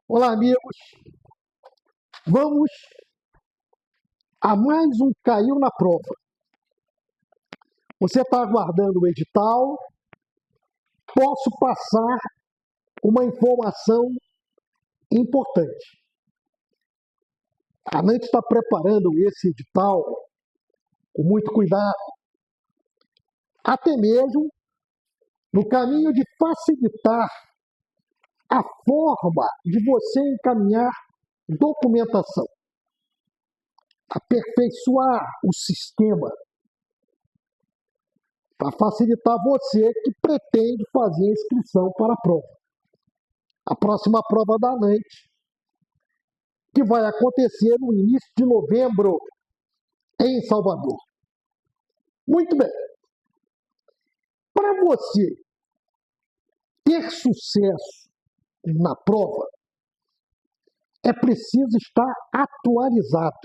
Olá, amigos. Vamos a mais um Caiu na Prova. Você está aguardando o edital? Posso passar uma informação importante. A ANANT está preparando esse edital com muito cuidado, até mesmo no caminho de facilitar a forma de você encaminhar documentação, aperfeiçoar o sistema para facilitar você que pretende fazer a inscrição para a prova. A próxima prova da ANANT, que vai acontecer no início de novembro, em Salvador. Muito bem. Para você ter sucesso na prova, é preciso estar atualizado,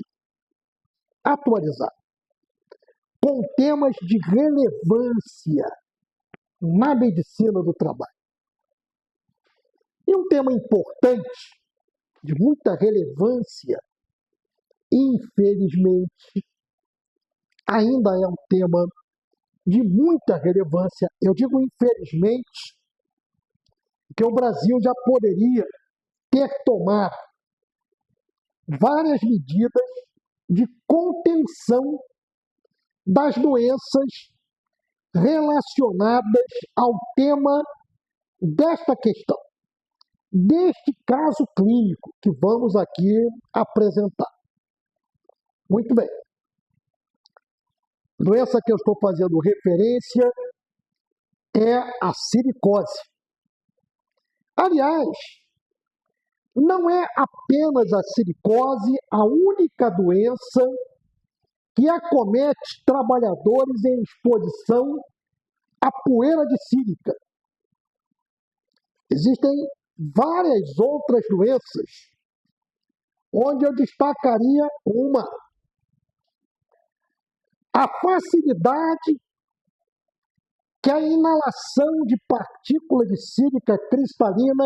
com temas de relevância na medicina do trabalho. E um tema importante, de muita relevância, infelizmente, ainda é um tema de muita relevância. Eu digo infelizmente, que o Brasil já poderia ter tomado várias medidas de contenção das doenças relacionadas ao tema desta questão, deste caso clínico que vamos aqui apresentar. Muito bem. A doença que eu estou fazendo referência é a silicose. Aliás, não é apenas a silicose a única doença que acomete trabalhadores em exposição à poeira de sílica. Existem várias outras doenças, onde eu destacaria uma. A facilidade que a inalação de partículas de sílica cristalina,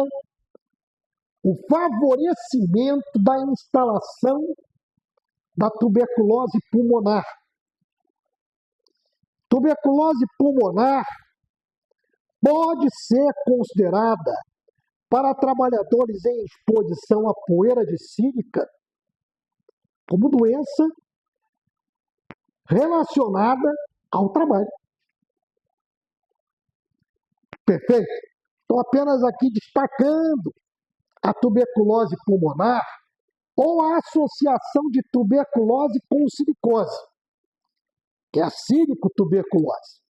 o favorecimento da instalação da tuberculose pulmonar. Tuberculose pulmonar pode ser considerada para trabalhadores em exposição à poeira de sílica como doença relacionada ao trabalho. Perfeito? Estou apenas aqui destacando a tuberculose pulmonar ou a associação de tuberculose com silicose, que é a sílico-tuberculose.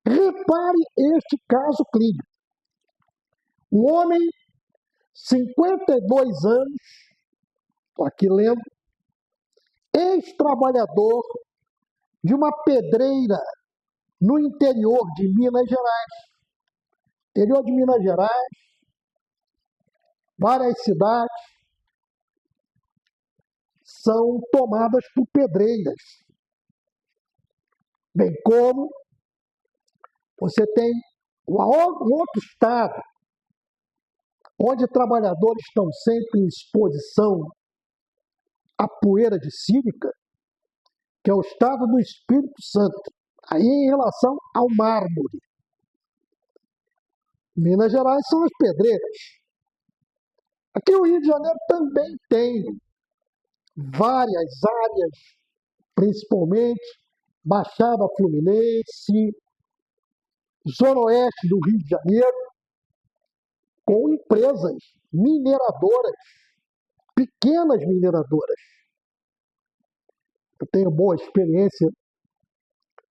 Repare este caso clínico. Um homem, 52 anos, estou aqui lendo, ex-trabalhador de uma pedreira no interior de Minas Gerais. Interior de Minas Gerais, várias cidades são tomadas por pedreiras. Bem como você tem um outro estado onde trabalhadores estão sempre em exposição à poeira de sílica, que é o estado do Espírito Santo, aí em relação ao mármore. Minas Gerais são as pedreiras. Aqui no Rio de Janeiro também tem várias áreas, principalmente Baixada Fluminense, Zona Oeste do Rio de Janeiro, com empresas mineradoras, pequenas mineradoras. Eu tenho boa experiência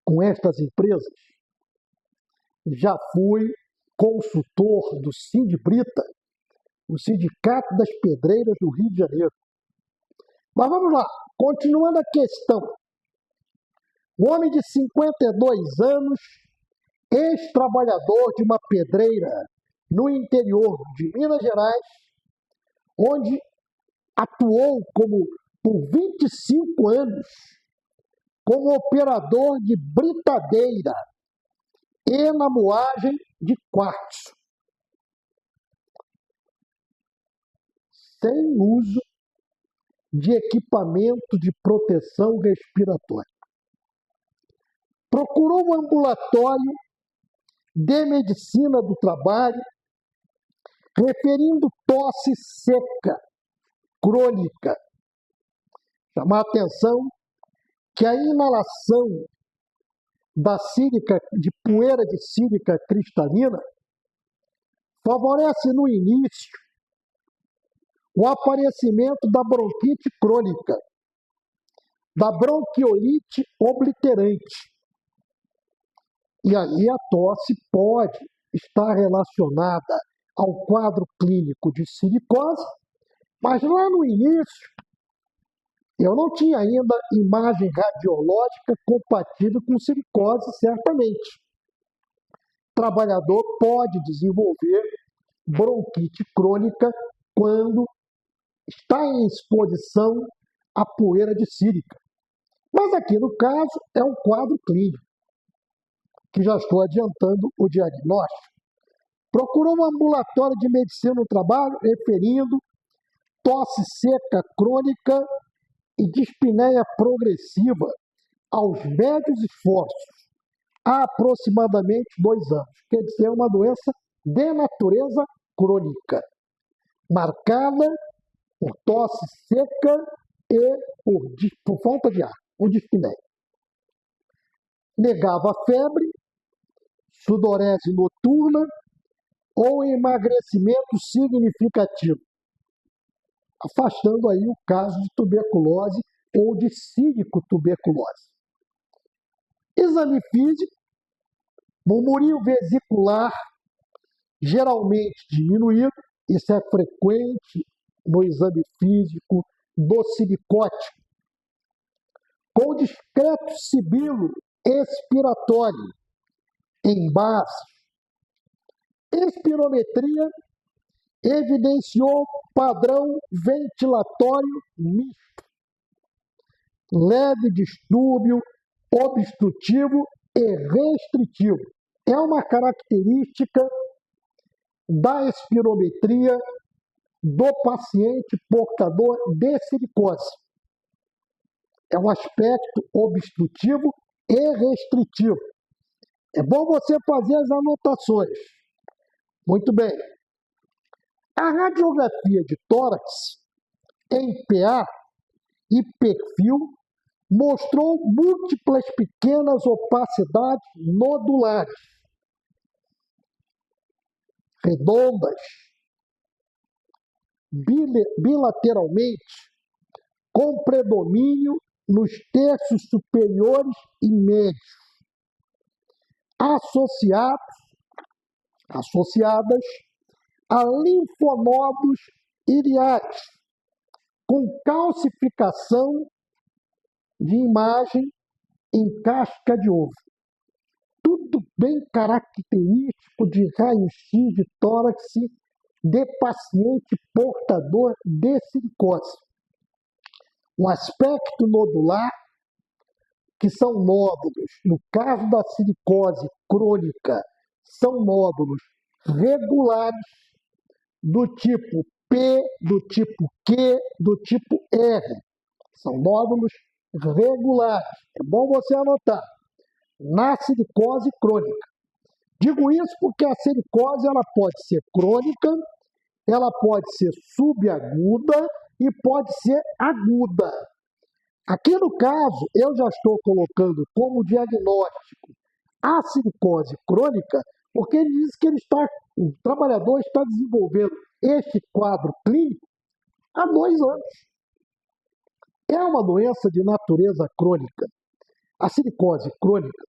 com estas empresas. Já fui consultor do Sindbrita, o Sindicato das Pedreiras do Rio de Janeiro. Mas vamos lá, continuando a questão. Um homem de 52 anos, ex-trabalhador de uma pedreira no interior de Minas Gerais, onde atuou por 25 anos como operador de britadeira e na moagem de quartzo. sem uso de equipamento de proteção respiratória. Procurou um ambulatório de medicina do trabalho, referindo tosse seca, crônica. Chamar a atenção que a inalação de poeira de sílica cristalina favorece no início o aparecimento da bronquite crônica, da bronquiolite obliterante. E aí a tosse pode estar relacionada ao quadro clínico de silicose, mas lá no início eu não tinha ainda imagem radiológica compatível com silicose, certamente. O trabalhador pode desenvolver bronquite crônica quando está em exposição à poeira de sílica. Mas aqui no caso é um quadro clínico, que já estou adiantando o diagnóstico. Procurou um ambulatório de medicina do trabalho, referindo tosse seca crônica e dispneia progressiva aos médios esforços, há aproximadamente 2 anos. Quer dizer, é uma doença de natureza crônica, marcada por tosse seca e por falta de ar, por dispneia. Negava febre, sudorese noturna ou emagrecimento significativo, afastando aí o caso de tuberculose ou de sílico-tuberculose. Exame físico, murmúrio vesicular geralmente diminuído, isso é frequente no exame físico do silicótico, com discreto sibilo expiratório em base. Espirometria evidenciou padrão ventilatório misto, leve distúrbio obstrutivo e restritivo. É uma característica da espirometria do paciente portador de silicose. É um aspecto obstrutivo e restritivo. É bom você fazer as anotações. Muito bem. A radiografia de tórax em PA e perfil mostrou múltiplas pequenas opacidades nodulares, redondas, bilateralmente, com predomínio nos terços superiores e médios, associadas a linfonodos iliares, com calcificação de imagem em casca de ovo. Tudo bem característico de raio-x de tórax de paciente portador de silicose. Um aspecto nodular, que são nódulos, no caso da silicose crônica, são nódulos regulares do tipo P, do tipo Q, do tipo R. São nódulos regulares. É bom você anotar. Na silicose crônica. Digo isso porque a silicose ela pode ser crônica, ela pode ser subaguda e pode ser aguda. Aqui no caso, eu já estou colocando como diagnóstico a silicose crônica, porque ele diz que o trabalhador está desenvolvendo este quadro clínico há 2 anos. É uma doença de natureza crônica. A silicose crônica,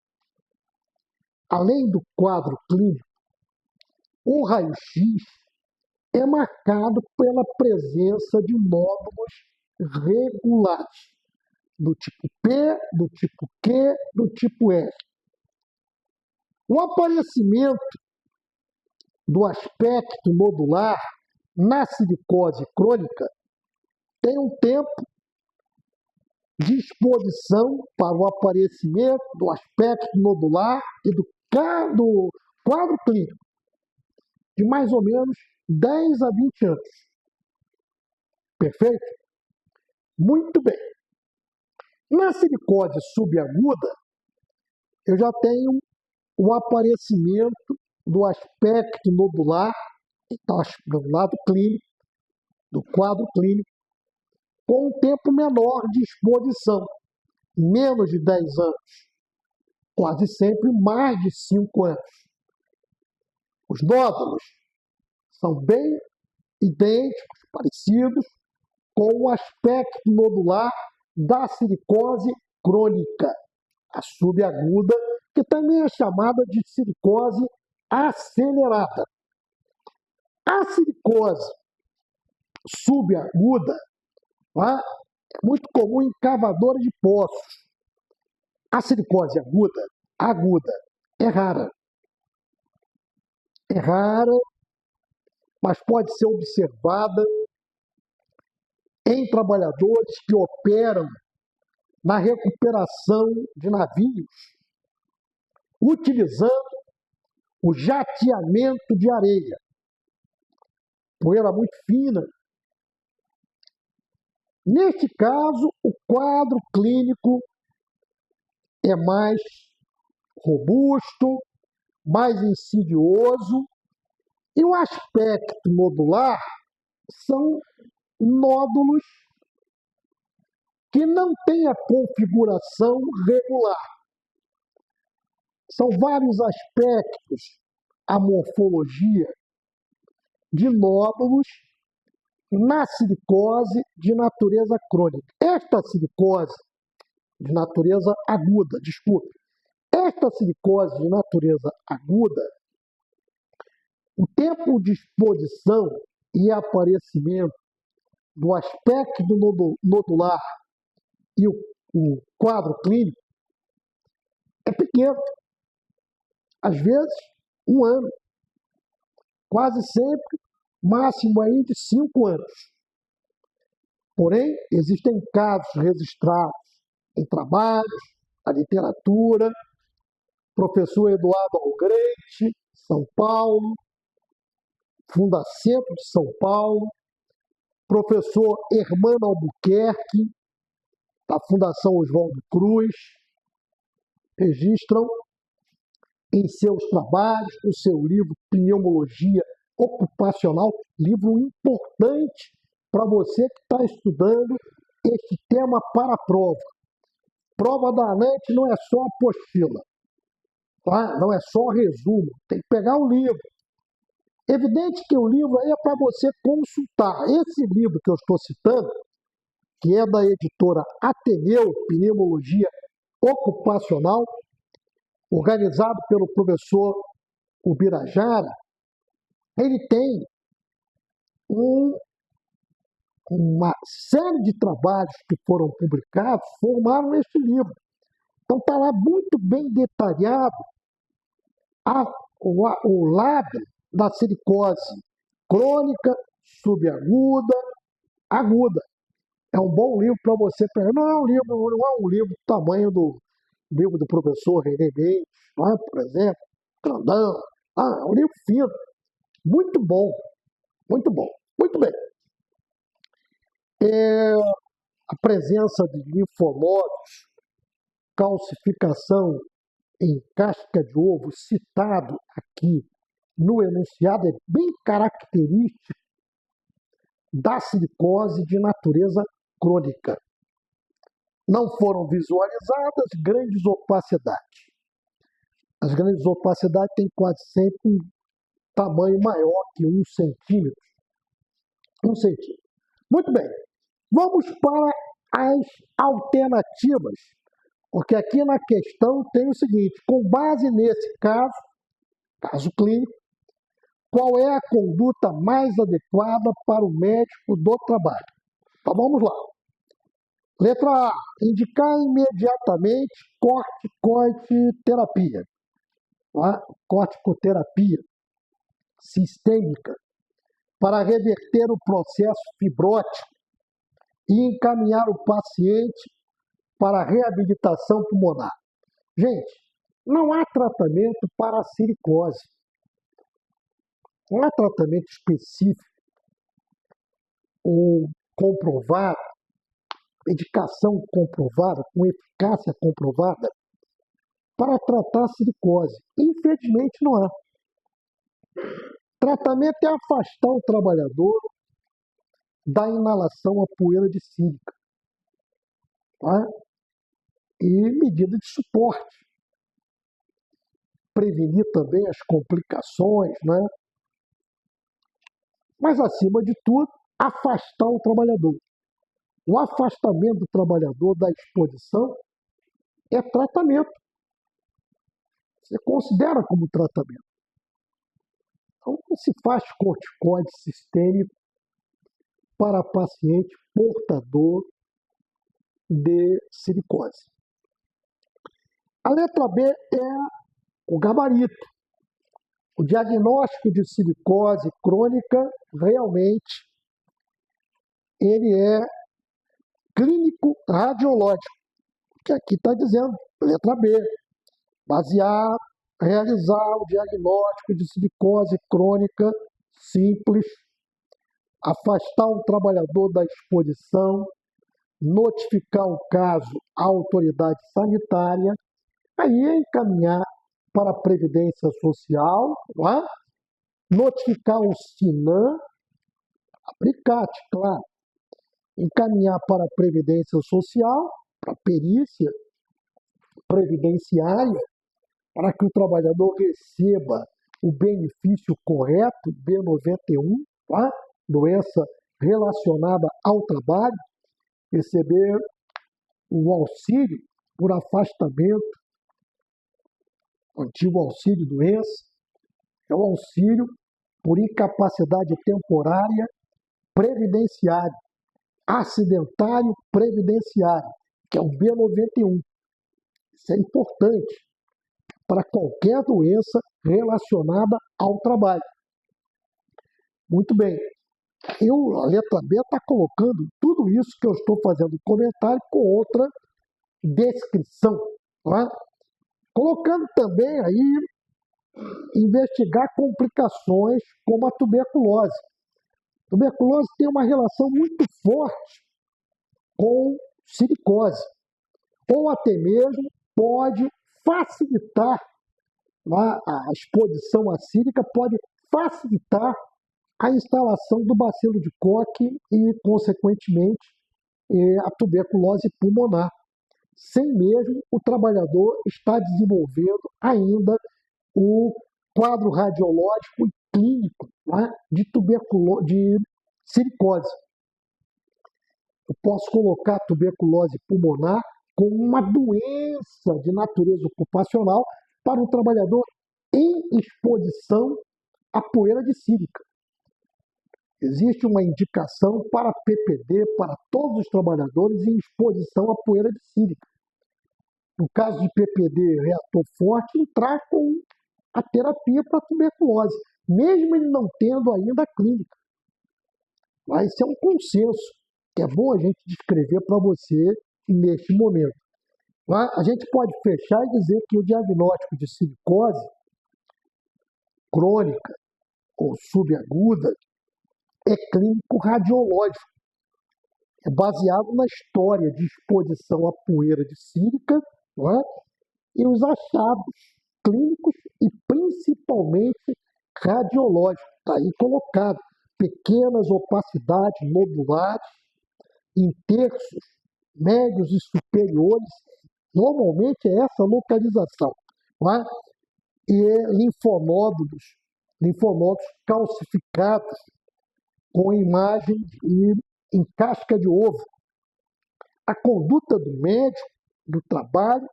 além do quadro clínico, o raio-x é marcado pela presença de nódulos regulares, do tipo P, do tipo Q, do tipo R. O aparecimento do aspecto nodular na silicose crônica tem um tempo de exposição para o aparecimento do aspecto nodular e do quadro clínico de mais ou menos 10 a 20 anos. Perfeito? Muito bem. Na silicose subaguda, eu já tenho o aparecimento do aspecto nodular, do lado clínico, do quadro clínico, com um tempo menor de exposição, menos de 10 anos, quase sempre mais de 5 anos. Os nódulos são bem idênticos, parecidos, com o aspecto nodular da silicose crônica, a subaguda, que também é chamada de silicose acelerada. A silicose subaguda é muito comum em cavadores de poços. A silicose aguda, é rara. É rara, mas pode ser observada em trabalhadores que operam na recuperação de navios, utilizando o jateamento de areia. Poeira muito fina. Neste caso, o quadro clínico é mais robusto, mais insidioso, e o aspecto nodular são nódulos que não têm a configuração regular. São vários aspectos, a morfologia de nódulos na silicose de natureza crônica. Esta silicose de natureza aguda, esta silicose de natureza aguda, o tempo de exposição e aparecimento do aspecto nodular e o quadro clínico é pequeno. Às vezes, 1 ano. Quase sempre, máximo aí de 5 anos. Porém, existem casos registrados em trabalhos, na literatura, professor Eduardo Algrete, São Paulo, Fundacentro de São Paulo, professor Hermano Albuquerque, da Fundação Oswaldo Cruz, registram em seus trabalhos, no seu livro Pneumologia Ocupacional, livro importante para você que está estudando este tema para a prova. Prova da ANANT não é só apostila, tá? Não é só resumo, tem que pegar o livro. Evidente que o livro aí é para você consultar. Esse livro que eu estou citando, que é da editora Ateneu, Pneumologia Ocupacional, organizado pelo professor Ubirajara, ele tem uma série de trabalhos que foram publicados, formaram este livro. Então está lá muito bem detalhado o lado da silicose crônica, subaguda, aguda. É um bom livro para você pegar. Não é um livro do tamanho do livro do professor René Mendes, não é, por exemplo, grandão. É um livro fino. Muito bom, muito bom. Muito bem. A presença de linfonodos, calcificação em casca de ovo, citado aqui no enunciado, é bem característico da silicose de natureza crônica. Não foram visualizadas grandes opacidades. As grandes opacidades têm quase sempre um tamanho maior que 1 centímetro. 1 centímetro. Muito bem. Vamos para as alternativas, porque aqui na questão tem o seguinte: com base nesse caso clínico, qual é a conduta mais adequada para o médico do trabalho? Então vamos lá. Letra A, indicar imediatamente corticoterapia. Tá? Corticoterapia sistêmica para reverter o processo fibrótico e encaminhar o paciente para a reabilitação pulmonar. Gente, não há tratamento para a silicose. Não há tratamento específico ou comprovada, medicação comprovada, com eficácia comprovada, para tratar a silicose. Infelizmente, não há. Tratamento é afastar o trabalhador da inalação à poeira de sílica, tá? E medida de suporte. Prevenir também as complicações, né? Mas, acima de tudo, afastar o trabalhador. O afastamento do trabalhador da exposição é tratamento. Você considera como tratamento. Então, não se faz corticoide sistêmico para paciente portador de silicose. A letra B é o gabarito. O diagnóstico de silicose crônica, realmente, ele é clínico radiológico, que aqui está dizendo, letra B, realizar o diagnóstico de silicose crônica simples, afastar o trabalhador da exposição, notificar o caso à autoridade sanitária, aí encaminhar para a Previdência Social, é? Notificar o SINAM, aplicate, claro, encaminhar para a Previdência Social, para a perícia previdenciária, para que o trabalhador receba o benefício correto, B91, tá? Doença relacionada ao trabalho, receber o auxílio por afastamento, antigo auxílio doença, é o auxílio por incapacidade temporária previdenciária, acidentário previdenciário, que é o B91. Isso é importante para qualquer doença relacionada ao trabalho. Muito bem. A letra B está colocando tudo isso que eu estou fazendo comentário com outra descrição. Tá? Colocando também aí investigar complicações como a tuberculose. A tuberculose tem uma relação muito forte com silicose, ou até mesmo pode facilitar, a exposição à sílica pode facilitar a instalação do bacilo de Koch e, consequentemente, a tuberculose pulmonar, sem mesmo o trabalhador estar desenvolvendo ainda o quadro radiológico e clínico, de silicose. Eu posso colocar a tuberculose pulmonar como uma doença de natureza ocupacional para um trabalhador em exposição à poeira de sílica. Existe uma indicação para PPD para todos os trabalhadores em exposição à poeira de sílica. No caso de PPD reator forte, entrar com a terapia para tuberculose, mesmo ele não tendo ainda a clínica. Mas isso é um consenso, que é bom a gente descrever para você neste momento. A gente pode fechar e dizer que o diagnóstico de silicose crônica ou subaguda é clínico radiológico. É baseado na história de exposição à poeira de sílica, e os achados clínicos e principalmente radiológicos. Está aí colocado. Pequenas opacidades nodulares em terços médios e superiores. Normalmente é essa localização. E linfonódulos calcificados com imagem em casca de ovo. A conduta do médico do trabalho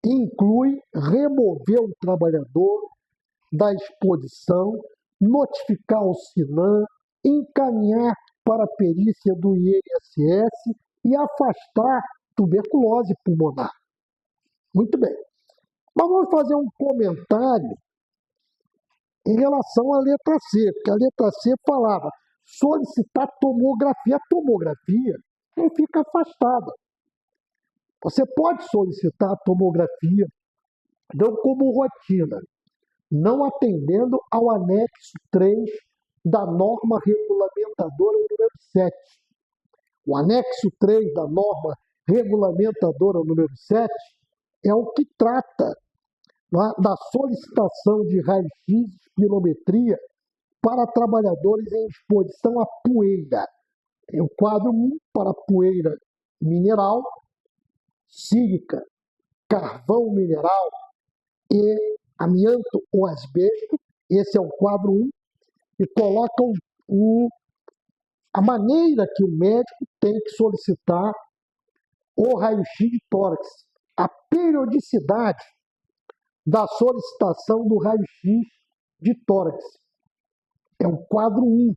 inclui remover o trabalhador da exposição, notificar o SINAM, encaminhar para a perícia do INSS e afastar tuberculose pulmonar. Muito bem. Mas vamos fazer um comentário em relação à letra C, porque a letra C falava solicitar tomografia. A tomografia não fica afastada. Você pode solicitar a tomografia, não como rotina, não atendendo ao anexo 3 da norma regulamentadora número 7. O anexo 3 da norma regulamentadora número 7 é o que trata da solicitação de raio-x e espirometria para trabalhadores em exposição à poeira. É o quadro 1 para poeira mineral, sílica, carvão mineral e amianto ou asbesto. Esse é o quadro 1 e coloca a maneira que o médico tem que solicitar o raio-x de tórax, a periodicidade da solicitação do raio-x de tórax. É o quadro 1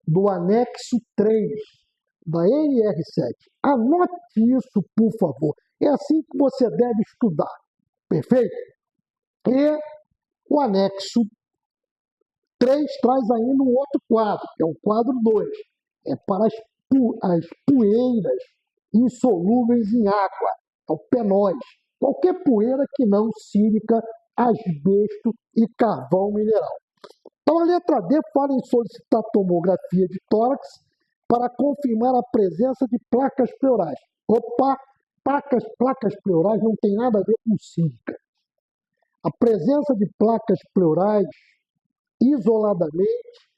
do anexo 3 da NR7. Anote isso, por favor. É assim que você deve estudar. Perfeito? E o anexo 3 traz ainda um outro quadro, que é o quadro 2. É para as poeiras insolúveis em água, é o PENOS. Qualquer poeira que não sílica, asbesto e carvão mineral. Então, a letra D fala em solicitar tomografia de tórax para confirmar a presença de placas pleurais. Opa, placas pleurais não tem nada a ver com sílica. A presença de placas pleurais isoladamente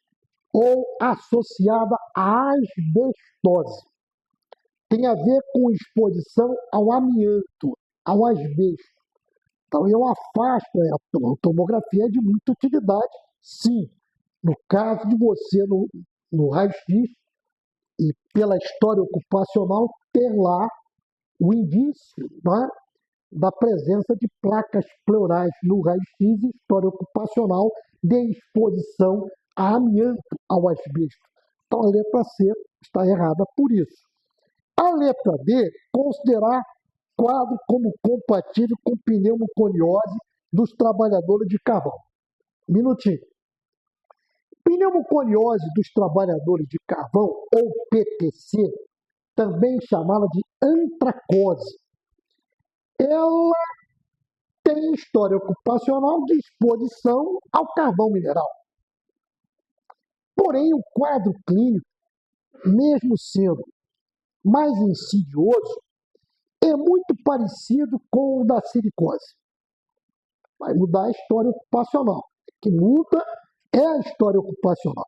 ou associada à asbestose tem a ver com exposição ao amianto, ao asbesto. Então, eu afasto a tomografia é de muita utilidade, sim. No caso de você, no raio-x, e pela história ocupacional, ter lá o indício, né, da presença de placas pleurais no raio-x e história ocupacional de exposição a amianto, ao asbesto. Então, a letra C está errada por isso. A letra D, considerar quadro como compatível com pneumoconiose dos trabalhadores de carvão. Um minutinho. Pneumoconiose dos trabalhadores de carvão, ou PTC, também chamada de antracose. Ela tem história ocupacional de exposição ao carvão mineral. Porém, o quadro clínico, mesmo sendo mais insidioso, é muito parecido com o da silicose. Vai mudar a história ocupacional. O que muda é a história ocupacional.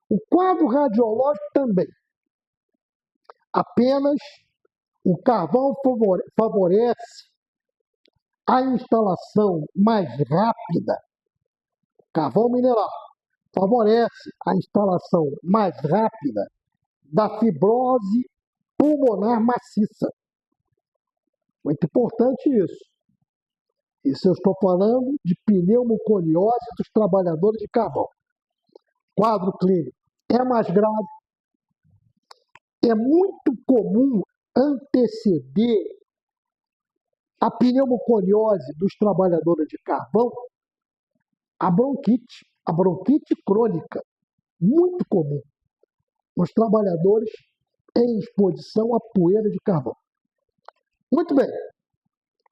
O quadro radiológico também. Apenas o carvão favorece a instalação mais rápida, carvão mineral, favorece a instalação mais rápida da fibrose pulmonar maciça. Muito importante isso. Isso eu estou falando de pneumoconiose dos trabalhadores de carvão. Quadro clínico é mais grave. É muito comum anteceder a pneumoconiose dos trabalhadores de carvão a bronquite crônica, muito comum nos trabalhadores em exposição à poeira de carvão. Muito bem,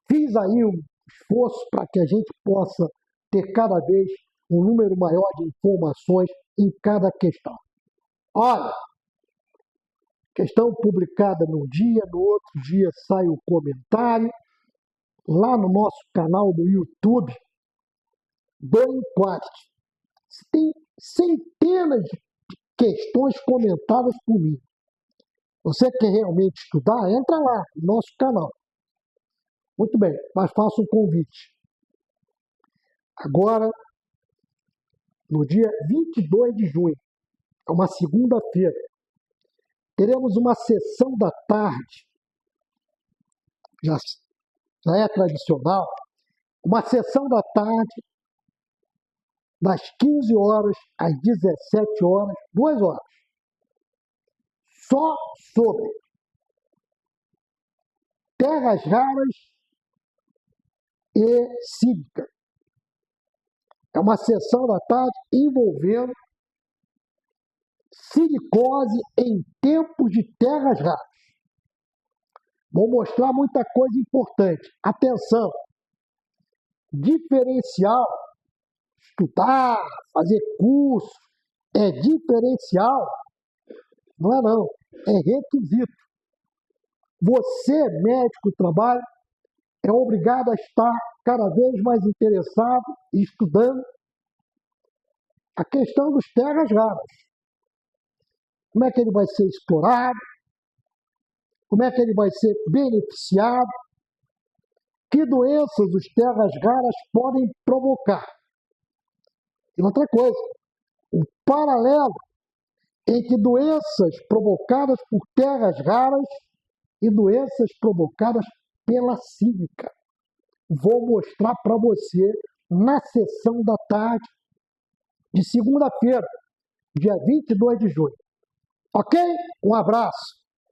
fiz aí um esforço para que a gente possa ter cada vez um número maior de informações em cada questão. Olha, questão publicada num dia, no outro dia sai o comentário, lá no nosso canal do YouTube, do Enquadre. Tem centenas de questões comentadas por mim. Você quer realmente estudar? Entra lá no nosso canal. Muito bem, mas faço um convite. Agora, no dia 22 de junho, é uma segunda-feira, teremos uma sessão da tarde, já é tradicional, uma sessão da tarde, das 15 horas às 17 horas, 2 horas, só sobre terras raras e sílica. É uma sessão da tarde envolvendo silicose em tempos de terras raras. Vou mostrar muita coisa importante. Atenção! Diferencial, estudar, fazer curso, é diferencial Não é não, é requisito. Você, médico do trabalho, é obrigado a estar cada vez mais interessado e estudando a questão dos terras raras. Como é que ele vai ser explorado? Como é que ele vai ser beneficiado? Que doenças os terras raras podem provocar? E outra coisa, o paralelo entre doenças provocadas por terras raras e doenças provocadas pela sílica. Vou mostrar para você na sessão da tarde de segunda-feira, dia 22 de junho. Ok? Um abraço.